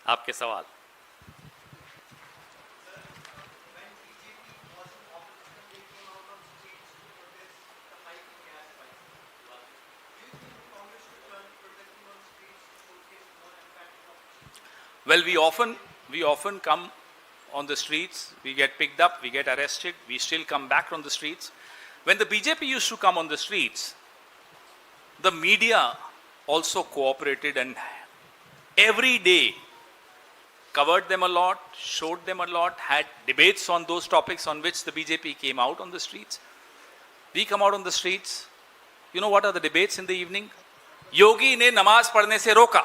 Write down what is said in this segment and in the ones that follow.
आपके सवाल। Well, we often come on the streets, we get picked up, we get arrested, we still come back on the streets. When the BJP used to come on the streets, the media also cooperated and every day covered them a lot, showed them a lot, had debates on those topics on which the BJP came out on the streets. We come out on the streets. You know what are the debates in the evening? योगी ने नमाज पढ़ने से रोका।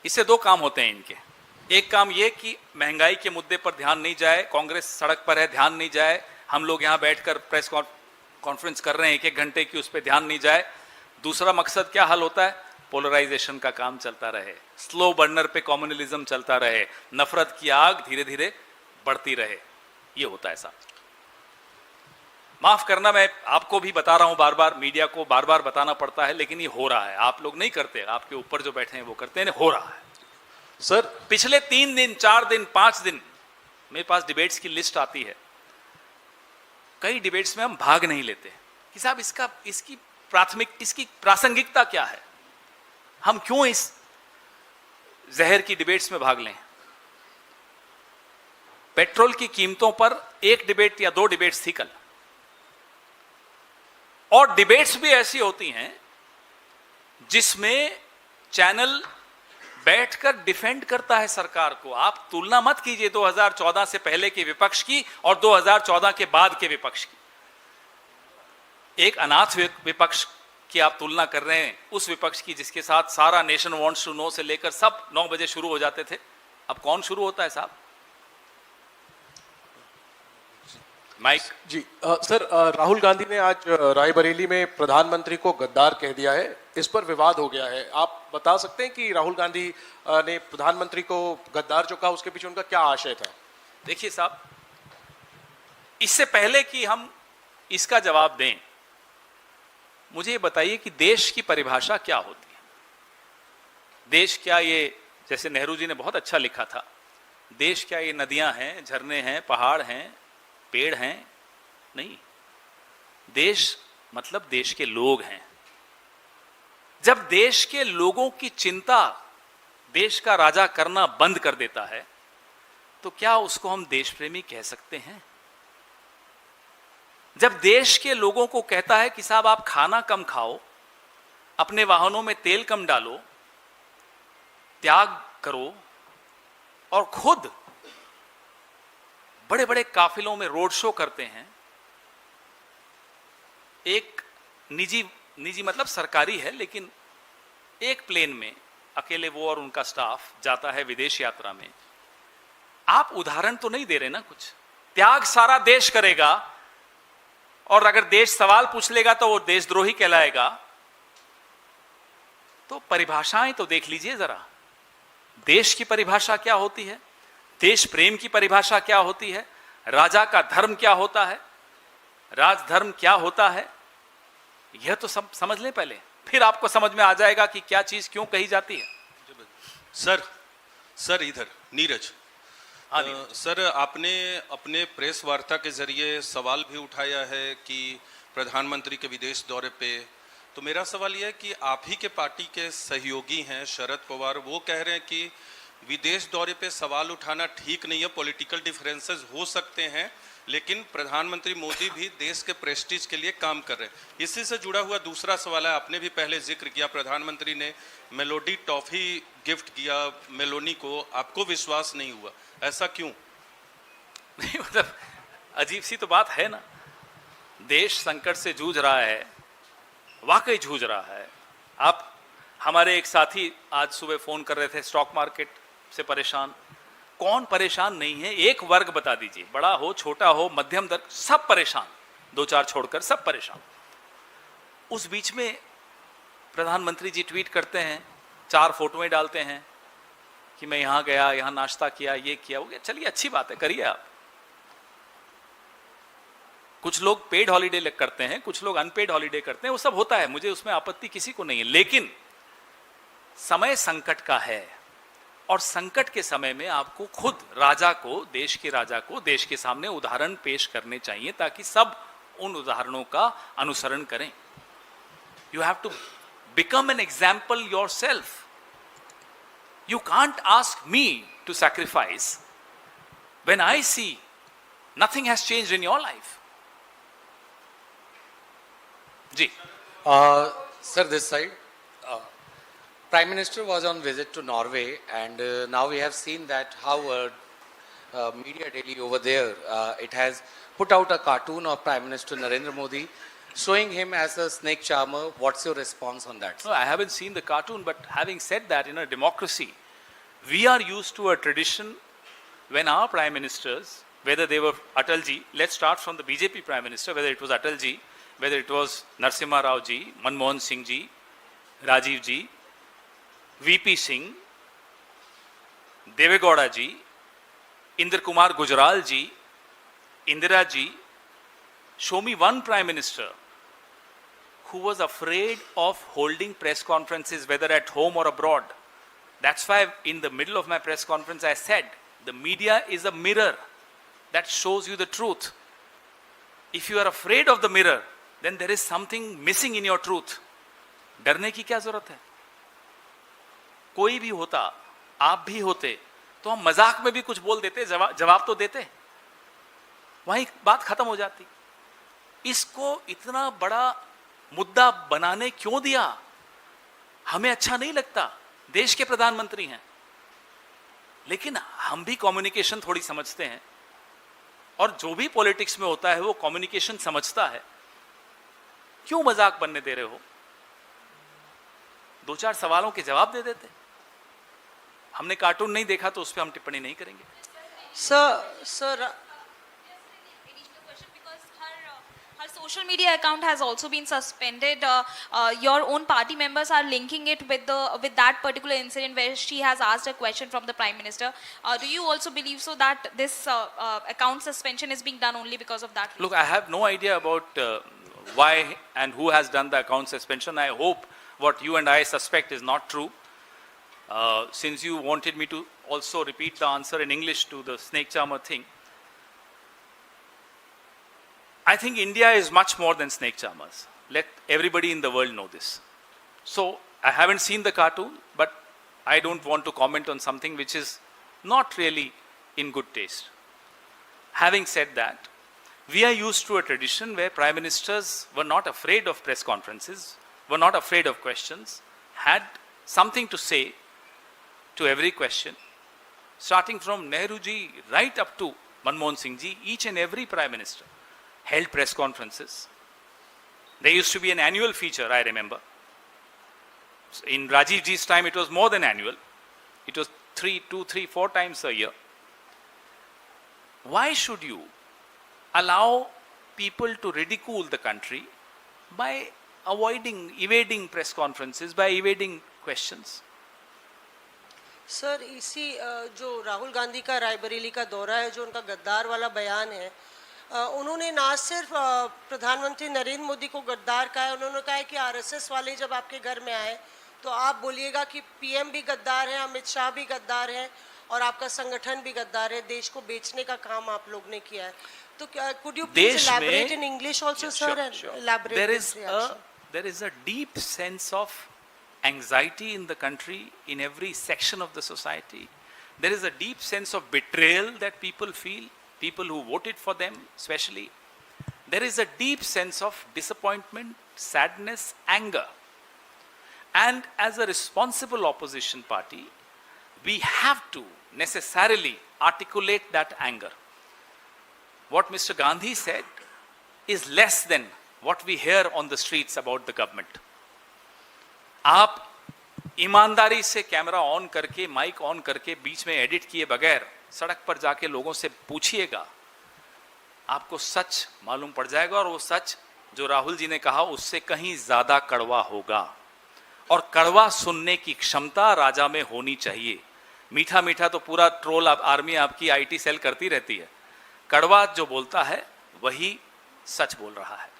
इससे दो काम होते हैं इनके। एक काम ये कि महंगाई के मुद्दे पर ध्यान नहीं जाए, कांग्रेस सड़क पर है, ध्यान नहीं जाए, हम लोग यहां बैठकर प्रेस कॉन्फ्रेंस कर रहे हैं 1-1 घंटे की, उस पर ध्यान नहीं जाए। दूसरा मकसद क्या हल होता है? पोलराइजेशन का काम चलता रहे, स्लो बर्नर पे कम्युनलिज्म चलता रहे, नफरत की आग धीरे धीरे बढ़ती रहे, ये होता है साहब। माफ करना, मैं आपको भी बता रहा हूं, बार बार मीडिया को बार बार बताना पड़ता है, लेकिन ये हो रहा है। आप लोग नहीं करते, आपके ऊपर जो बैठे हैं वो करते हैं, हो रहा है। सर, पिछले 3 दिन, 4 दिन, 5 दिन मेरे पास डिबेट्स की लिस्ट आती है। कई डिबेट्स में हम भाग नहीं लेते कि साहब इसकी प्रासंगिकता क्या है, हम क्यों इस जहर की डिबेट्स में भाग लें। पेट्रोल की कीमतों पर 1 डिबेट या 2 डिबेट्स थी कल, और डिबेट्स भी ऐसी होती हैं जिसमें चैनल बैठकर डिफेंड करता है सरकार को। आप तुलना मत कीजिए 2014 से पहले के विपक्ष की और 2014 के बाद के विपक्ष की। एक अनाथ विपक्ष की आप तुलना कर रहे हैं उस विपक्ष की जिसके साथ सारा नेशन वांट्स टू नो से लेकर सब 9 बजे शुरू हो जाते थे। अब कौन शुरू होता है साहब? माइक जी। सर, राहुल गांधी ने आज रायबरेली में प्रधानमंत्री को गद्दार कह दिया है, इस पर विवाद हो गया है। आप बता सकते हैं कि राहुल गांधी ने प्रधानमंत्री को गद्दार जो कहा उसके पीछे उनका क्या आशय था? देखिए साहब, इससे पहले कि हम इसका जवाब दें, मुझे ये बताइए कि देश की परिभाषा क्या होती है। देश क्या ये, जैसे नेहरू जी ने बहुत अच्छा लिखा था, देश क्या ये नदियां हैं, झरने हैं, पहाड़ हैं, पेड़ हैं? नहीं। देश मतलब देश के लोग हैं। जब देश के लोगों की चिंता देश का राजा करना बंद कर देता है तो क्या उसको हम देश प्रेमी कह सकते हैं? जब देश के लोगों को कहता है कि साहब आप खाना कम खाओ, अपने वाहनों में तेल कम डालो, त्याग करो, और खुद बड़े बड़े काफिलों में रोड शो करते हैं। एक निजी मतलब सरकारी है, लेकिन एक प्लेन में अकेले वो और उनका स्टाफ जाता है विदेश यात्रा में। आप उदाहरण तो नहीं दे रहे ना कुछ। त्याग सारा देश करेगा, और अगर देश सवाल पूछ लेगा तो वो देशद्रोही कहलाएगा। तो परिभाषाएं तो देख लीजिए जरा। देश की परिभाषा क्या होती है, देश प्रेम की परिभाषा क्या होती है, राजा का धर्म क्या होता है, राजधर्म क्या होता है, यह तो सब समझ लें पहले, फिर आपको समझ में आ जाएगा कि क्या चीज क्यों कही जाती है। सर इधर नीरज। सर, आपने अपने प्रेस वार्ता के जरिए सवाल भी उठाया है कि प्रधानमंत्री के विदेश दौरे पे, तो मेरा सवाल यह है कि आप ही के पार्टी के सहयोगी हैं शरद पवार, वो कह रहे हैं कि विदेश दौरे पे सवाल उठाना ठीक नहीं है, पॉलिटिकल डिफरेंसेस हो सकते हैं, लेकिन प्रधानमंत्री मोदी भी देश के प्रेस्टीज के लिए काम कर रहे हैं। इसी से जुड़ा हुआ दूसरा सवाल है, आपने भी पहले जिक्र किया प्रधानमंत्री ने मेलोडी टॉफी गिफ्ट किया मेलोनी को, आपको विश्वास नहीं हुआ, ऐसा क्यों? नहीं, मतलब अजीब सी तो बात है ना। देश संकट से जूझ रहा है, वाकई जूझ रहा है। आप, हमारे एक साथी आज सुबह फोन कर रहे थे, स्टॉक मार्केट से परेशान। कौन परेशान नहीं है? एक वर्ग बता दीजिए, बड़ा हो, छोटा हो, मध्यम वर्ग, सब परेशान, 2-4 छोड़कर सब परेशान। उस बीच में प्रधानमंत्री जी ट्वीट करते हैं, 4 फोटोएं डालते हैं कि मैं यहां गया, यहां नाश्ता किया, ये किया, वो किया। चलिए अच्छी बात है, करिए आप। कुछ लोग पेड हॉलीडे करते हैं, कुछ लोग अनपेड हॉलीडे करते हैं, वो सब होता है, मुझे उसमें आपत्ति किसी को नहीं है। लेकिन समय संकट का है और संकट के समय में आपको खुद राजा को, देश के राजा को देश के सामने उदाहरण पेश करने चाहिए ताकि सब उन उदाहरणों का अनुसरण करें. You have to become an example yourself. You can't ask me to sacrifice when I see nothing has changed in your life. जी. Sir, this side. Prime Minister was on visit to Norway, and now we have seen that how Media Daily over there, it has put out a cartoon of Prime Minister Narendra Modi showing him as a snake charmer. What's your response on that? No, I haven't seen the cartoon, but having said that, in a democracy, we are used to a tradition when our prime ministers, whether they were Atalji, let's start from the BJP prime minister, whether it was Atalji, whether it was Narasimha Rao ji, Manmohan Singh ji, Rajiv ji, VP Singh, Devegowda ji, Indra Kumar Gujral ji, Indira ji, show me one prime minister who was afraid of holding press conferences, whether at home or abroad. That's why in the middle of my press conference I said, the media is a mirror that shows you the truth. If you are afraid of the mirror, then there is something missing in your truth. डरने की क्या जरूरत है? कोई भी होता, आप भी होते, तो हम मजाक में भी कुछ बोल देते, जवाब तो देते, वहीं बात खत्म हो जाती. इसको इतना बड़ा मुद्दा बनाने क्यों दिया? हमें अच्छा नहीं लगता, देश के प्रधानमंत्री हैं, लेकिन हम भी कम्युनिकेशन थोड़ी समझते हैं, और जो भी पॉलिटिक्स में होता है वो कम्युनिकेशन समझता है. क्यों मजाक बनने दे रहे हो? दो चार सवालों के जवाब दे देते. हमने कार्टून नहीं देखा तो उस पर हम टिप्पणी नहीं करेंगे. Sir, her social media account has also been suspended. Your own party members are linking it with that particular incident where she has asked a question from the Prime Minister. Do you also believe so that this account suspension is being done only because of that? Look, I have no idea about why and who has done the account suspension. I hope what you and I suspect is not true. Since you wanted me to also repeat the answer in English to the snake charmer thing, I think India is much more than snake charmers. Let everybody in the world know this. So, I haven't seen the cartoon, but I don't want to comment on something which is not really in good taste. Having said that, we are used to a tradition where prime ministers were not afraid of press conferences, were not afraid of questions, had something to say to every question, starting from Nehru ji right up to Manmohan Singh ji. Each and every prime minister held press conferences. There used to be an annual feature, I remember. In Rajiv ji's time, it was more than annual. It was 2, 3, 4 times a year. Why should you allow people to ridicule the country by evading press conferences, by evading questions? Sir, इसी जो राहुल गांधी का रायबरेली का दौरा है, जो उनका गद्दार वाला बयान है, उन्होंने ना सिर्फ प्रधानमंत्री नरेंद्र मोदी को गद्दार कहा है, उन्होंने कहा है कि आरएसएस वाले जब आपके घर में आए तो आप बोलिएगा कि पीएम भी गद्दार है, अमित शाह भी गद्दार है और आपका संगठन भी गद्दार है. देश को बेचने का काम आप लोग ने किया है. तो could you please elaborate in English also, sir, and elaborate this reaction? There is a deep sense of anxiety in the country, in every section of the society. There is a deep sense of betrayal that people feel, people who voted for them especially. There is a deep sense of disappointment, sadness, anger. And as a responsible opposition party, we have to necessarily articulate that anger. What Mr. Gandhi said is less than what we hear on the streets about the government. आप ईमानदारी से camera on करके, mic on करके, बीच में edit किए बगैर सड़क पर जाके लोगों से पूछिएगा, आपको सच मालूम पड़ जाएगा. और वो सच जो राहुल जी ने कहा उससे कहीं ज्यादा कड़वा होगा. और कड़वा सुनने की क्षमता राजा में होनी चाहिए. मीठा मीठा तो पूरा ट्रोल आर्मी आपकी आईटी सेल करती रहती है. कड़वा जो बोलता है वही सच बोल रहा है.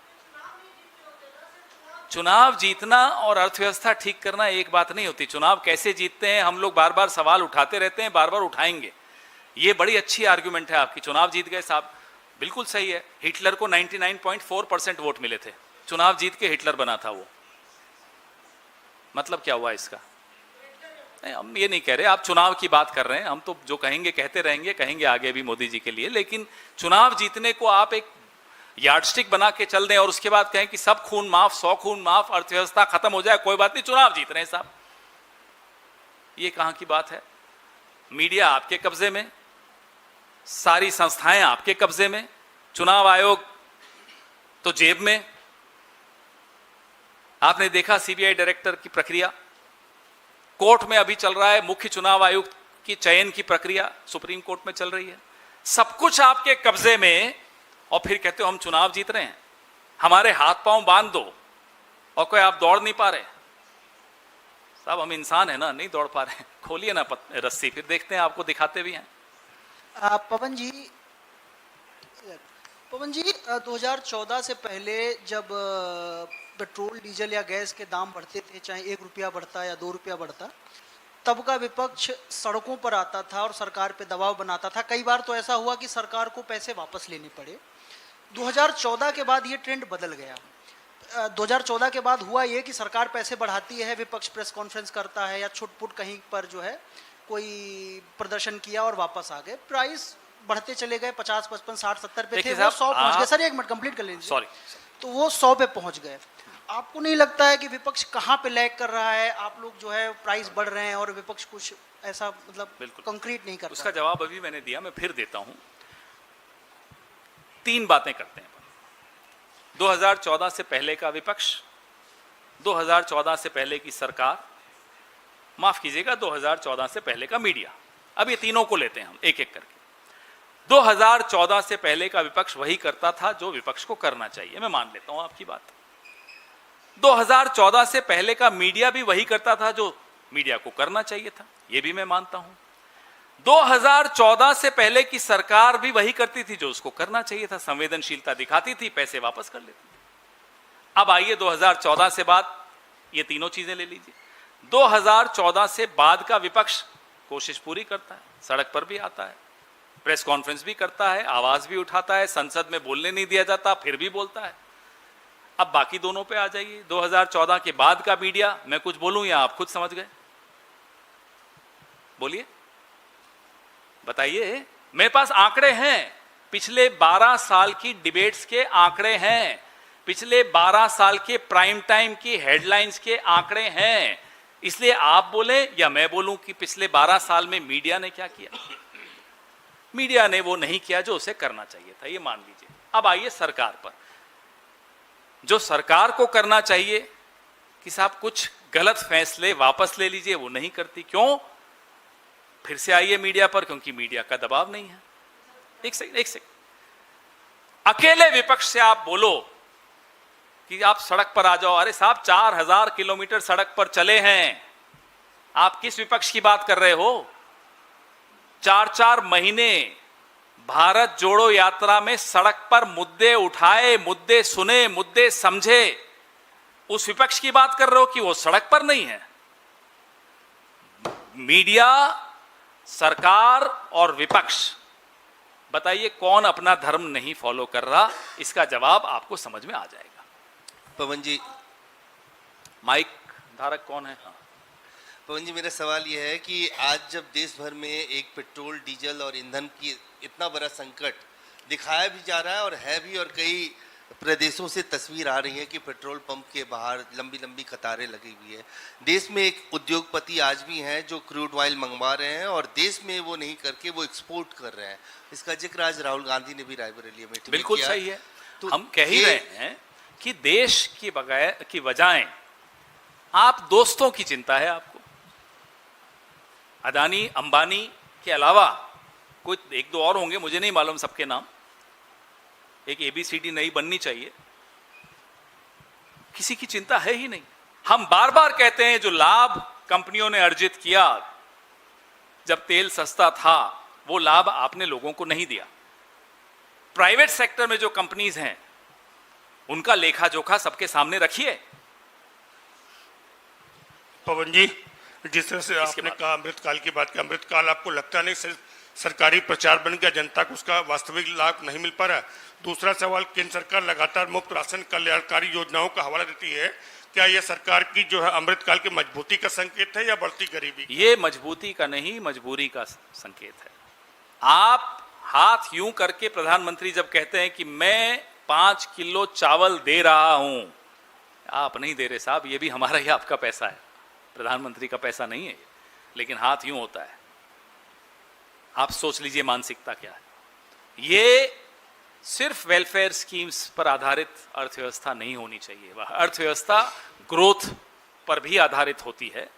चुनाव जीतना और अर्थव्यवस्था ठीक करना एक बात नहीं होती। चुनाव कैसे जीतते हैं हम लोग बार बार सवाल उठाते रहते हैं, बार बार उठाएंगे। ये बड़ी अच्छी आर्गुमेंट है आपकी, चुनाव जीत गए साहब, बिल्कुल सही है। हिटलर को 99.4% वोट मिले थे, चुनाव जीत के हिटलर बना था वो। मतलब क्या हुआ इसका? नहीं, हम ये नहीं कह रहे, आप चुनाव की बात कर रहे हैं, हम तो जो कहेंगे कहते रहेंगे, कहेंगे आगे भी मोदी जी के लिए। लेकिन चुनाव जीतने को आप एक यार्डस्टिक बना के चल दें और उसके बाद कहें कि सब खून माफ, 100 खून माफ, अर्थव्यवस्था खत्म हो जाए, कोई बात नहीं, चुनाव जीत रहे हैं साहब, ये कहां की बात है? मीडिया आपके कब्जे में, सारी संस्थाएं आपके कब्जे में, चुनाव आयोग तो जेब में। आपने देखा सीबीआई डायरेक्टर की प्रक्रिया कोर्ट में अभी चल रहा है, मुख्य चुनाव आयुक्त की चयन की प्रक्रिया सुप्रीम कोर्ट में चल रही है, सब कुछ आपके कब्जे में, और फिर कहते हो हम चुनाव जीत रहे हैं। हमारे हाथ पांव बांध दो और कोई आप दौड़ नहीं पा रहे साहब, हम इंसान है ना, नहीं दौड़ पा रहे, खोलिए ना रस्सी, फिर देखते हैं, आपको दिखाते भी हैं। पवन जी 2014 से पहले जब पेट्रोल डीजल या गैस के दाम बढ़ते थे, चाहे 1 रुपया बढ़ता या 2 रुपया बढ़ता, तब का विपक्ष सड़कों पर आता था और सरकार पे दबाव बनाता था। कई बार तो ऐसा हुआ कि सरकार को पैसे वापस लेने पड़े। 2014 के बाद ये ट्रेंड बदल गया। 2014 के बाद हुआ ये कि सरकार पैसे बढ़ाती है, विपक्ष प्रेस कॉन्फ्रेंस करता है या छुटपुट कहीं पर जो है कोई प्रदर्शन किया और वापस आ गए, प्राइस बढ़ते चले गए, 50, 55, 60, 70 पे थे, वो 100 पहुंच गए। सर एक मिनट कंप्लीट कर लीजिए। सॉरी। तो वो 100 पे पहुंच गए। आपको नहीं लगता है कि विपक्ष कहाँ पे लैग कर रहा है? आप लोग जो है प्राइस बढ़ रहे हैं और विपक्ष कुछ ऐसा मतलब कंक्रीट नहीं कर रहा। उसका जवाब अभी मैंने दिया, मैं फिर देता हूं। 3 बातें करते हैं। 2014 से पहले का विपक्ष, 2014 से पहले की सरकार, माफ कीजिएगा 2014 से पहले का मीडिया, अब ये तीनों को लेते हैं हम एक एक करके। 2014 से पहले का विपक्ष वही करता था जो विपक्ष को करना चाहिए, मैं मान लेता हूं आपकी बात। 2014 से पहले का मीडिया भी वही करता था जो मीडिया को करना चाहिए था, यह भी मैं मानता हूं। 2014 से पहले की सरकार भी वही करती थी जो उसको करना चाहिए था, संवेदनशीलता दिखाती थी, पैसे वापस कर लेती थी। अब आइए 2014 से बाद, ये तीनों चीजें ले लीजिए। 2014 से बाद का विपक्ष कोशिश पूरी करता है, सड़क पर भी आता है, प्रेस कॉन्फ्रेंस भी करता है, आवाज भी उठाता है, संसद में बोलने नहीं दिया जाता फिर भी बोलता है। अब बाकी दोनों पे आ जाइए। 2014 के बाद का मीडिया, मैं कुछ बोलूं या आप खुद समझ गए? बोलिए, बताइए। मेरे पास आंकड़े हैं, पिछले 12 साल की डिबेट्स के आंकड़े हैं, पिछले 12 साल के प्राइम टाइम की हेडलाइंस के आंकड़े हैं। इसलिए आप बोले या मैं बोलूं कि पिछले 12 साल में मीडिया ने क्या किया? मीडिया ने वो नहीं किया जो उसे करना चाहिए था, ये मान लीजिए। अब आइए सरकार पर। जो सरकार को करना चाहिए कि साहब कुछ गलत फैसले वापस ले लीजिए, वो नहीं करती। क्यों? फिर से आइए मीडिया पर, क्योंकि मीडिया का दबाव नहीं है। एक सेकंड। अकेले विपक्ष से आप बोलो कि आप सड़क पर आ जाओ, अरे साहब 4000 किलोमीटर सड़क पर चले हैं, आप किस विपक्ष की बात कर रहे हो? 4-4 महीने भारत जोड़ो यात्रा में सड़क पर मुद्दे उठाए, मुद्दे सुने, मुद्दे समझे, उस विपक्ष की बात कर रहे हो कि वो सड़क पर नहीं है? मीडिया, सरकार और विपक्ष, बताइए कौन अपना धर्म नहीं फॉलो कर रहा? इसका जवाब आपको समझ में आ जाएगा। पवन जी, माइक धारक कौन है? पवन जी, मेरा सवाल यह है कि आज जब देश भर में एक पेट्रोल, डीजल और ईंधन की इतना बड़ा संकट दिखाया भी जा रहा है और है भी, और कई प्रदेशों से तस्वीर आ रही है कि पेट्रोल पंप के बाहर लंबी लंबी कतारें लगी हुई है। देश में एक उद्योगपति आज भी हैं जो क्रूड ऑयल मंगवा रहे हैं और देश में वो नहीं करके वो एक्सपोर्ट कर रहे हैं। इसका जिक्र आज राहुल गांधी ने भी रायबरेली में बिल्कुल किया। सही है। तो हम कह ही रहे हैं कि देश की बजाय आप दोस्तों की चिंता है आपको। अदानी, अंबानी के अलावा कोई 1-2 और होंगे, मुझे नहीं मालूम सबके नाम। एक ABCD नई बननी चाहिए, किसी की चिंता है ही नहीं। हम बार बार कहते हैं जो लाभ कंपनियों ने अर्जित किया जब तेल सस्ता था, वो लाभ आपने लोगों को नहीं दिया। प्राइवेट सेक्टर में जो कंपनीज हैं उनका लेखा जोखा सबके सामने रखिए। पवन जी, जिस तरह से आपने बाद। कहा अमृतकाल की बात की, अमृतकाल आपको लगता नहीं सिर्फ सरकारी प्रचार बन गया, जनता को उसका वास्तविक लाभ नहीं मिल पा रहा? दूसरा सवाल, केंद्र सरकार लगातार मुफ्त राशन कल्याणकारी योजनाओं का हवाला देती है, क्या यह सरकार की जो है अमृतकाल की मजबूती का संकेत है या बढ़ती गरीबी? ये मजबूती का नहीं, मजबूरी का संकेत है। आप हाथ यूं करके प्रधानमंत्री जब कहते हैं कि मैं 5 किलो चावल दे रहा हूं, आप नहीं दे रहे साहब, ये भी हमारा ही आपका पैसा है, प्रधानमंत्री का पैसा नहीं है, लेकिन हाथ यूं होता है। आप सोच लीजिए मानसिकता क्या है। ये सिर्फ वेलफेयर स्कीम्स पर आधारित अर्थव्यवस्था नहीं होनी चाहिए। वह अर्थव्यवस्था ग्रोथ पर भी आधारित होती है।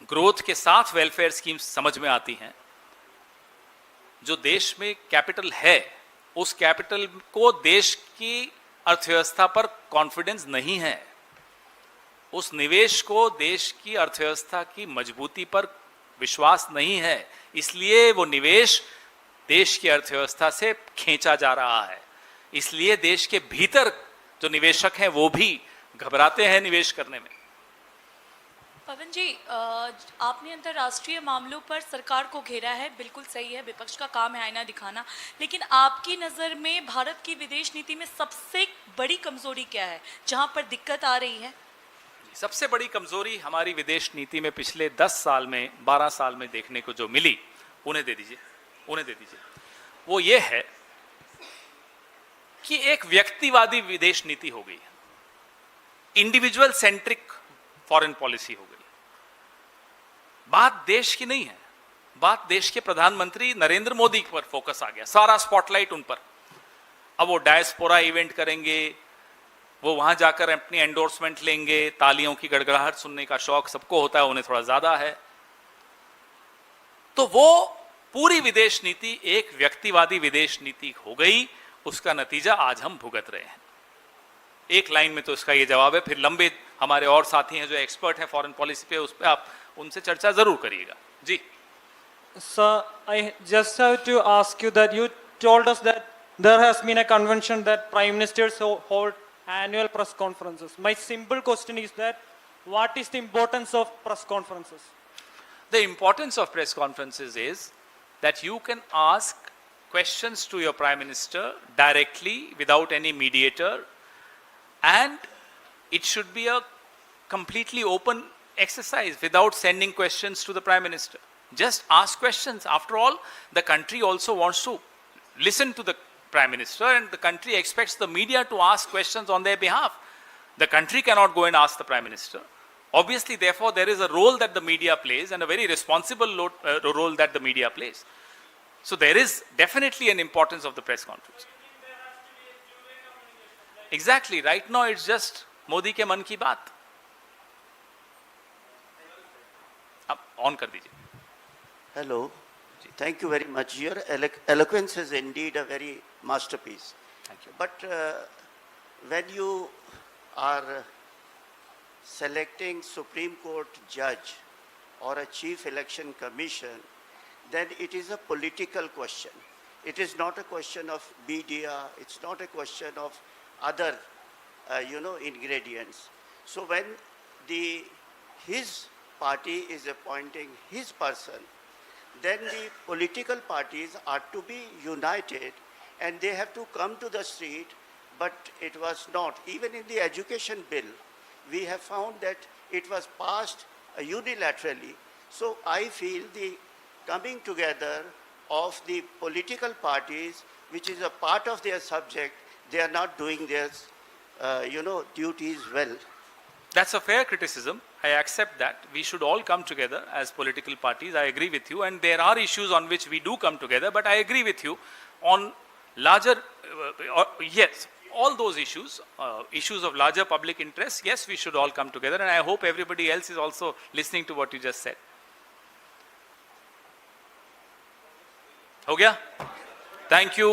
ग्रोथ के साथ वेलफेयर स्कीम्स समझ में आती हैं। जो देश में कैपिटल है, उस कैपिटल को देश की अर्थव्यवस्था पर कॉन्फिडेंस नहीं है, उस निवेश को देश की अर्थव्यवस्था की मजबूती पर विश्वास नहीं है, इसलिए वो निवेश देश की अर्थव्यवस्था से खींचा जा रहा है। इसलिए देश के भीतर जो निवेशक हैं वो भी घबराते हैं निवेश करने में। पवन जी, आपने अंतर्राष्ट्रीय मामलों पर सरकार को घेरा है, बिल्कुल सही है, विपक्ष का काम है आईना दिखाना, लेकिन आपकी नज़र में भारत की विदेश नीति में सबसे बड़ी कमजोरी क्या है, जहां पर दिक्कत आ रही है? सबसे बड़ी कमजोरी हमारी विदेश नीति में पिछले 10 साल में, 12 साल में देखने को जो मिली, उन्हें दे दीजिए, वो ये है कि एक व्यक्तिवादी विदेश नीति हो गई है, इंडिविजुअल सेंट्रिक फॉरेन पॉलिसी हो गई। बात देश की नहीं है, बात देश के प्रधानमंत्री नरेंद्र मोदी पर फोकस आ गया, सारा स्पॉटलाइट उन पर। अब वो डायस्पोरा इवेंट करेंगे, वो वहां जाकर अपनी एंडोर्समेंट लेंगे, तालियों की गड़गड़ाहट सुनने का शौक सबको होता है, उन्हें थोड़ा ज्यादा है। तो वो पूरी विदेश नीति एक व्यक्तिवादी विदेश नीति हो गई। उसका नतीजा आज हम भुगत रहे हैं। एक लाइन में तो इसका ये जवाब है, फिर लंबे हमारे और साथी हैं जो एक्सपर्ट हैं फॉरेन पॉलिसी पे, उस पर आप उनसे चर्चा जरूर करिएगा। जी Sir, I just have to ask you that you told us that there has been a convention that prime ministers hold annual press conferences. My simple question is that what is the importance of press conferences? The importance of press conferences is that you can ask questions to your prime minister directly without any mediator, and it should be a completely open exercise without sending questions to the prime minister. Just ask questions. After all, the country also wants to listen to the prime minister, and the country expects the media to ask questions on their behalf. The country cannot go and ask the prime minister. Obviously, therefore, there is a role that the media plays, and a very responsible role that the media plays. So there is definitely an importance of the press conference. Exactly. Right now, it's just Modi ke man ki baat. Ab on kar dijiye. Hello. Thank you very much. Your eloquence is indeed a very masterpiece. Thank you. But when you are selecting Supreme Court judge or a chief election commission, then it is a political question. It is not a question of media. It's not a question of other, ingredients. So when his party is appointing his person, then the political parties are to be united and they have to come to the street, but it was not. Even in the education bill, we have found that it was passed unilaterally. So I feel the coming together of the political parties, which is a part of their subject, they are not doing their, duties well. That's a fair criticism. I accept that. We should all come together as political parties. I agree with you. And there are issues on which we do come together. But I agree with you on larger, yes, all those issues, issues of larger public interest, yes, we should all come together. And I hope everybody else is also listening to what you just said. हो गया? Thank you.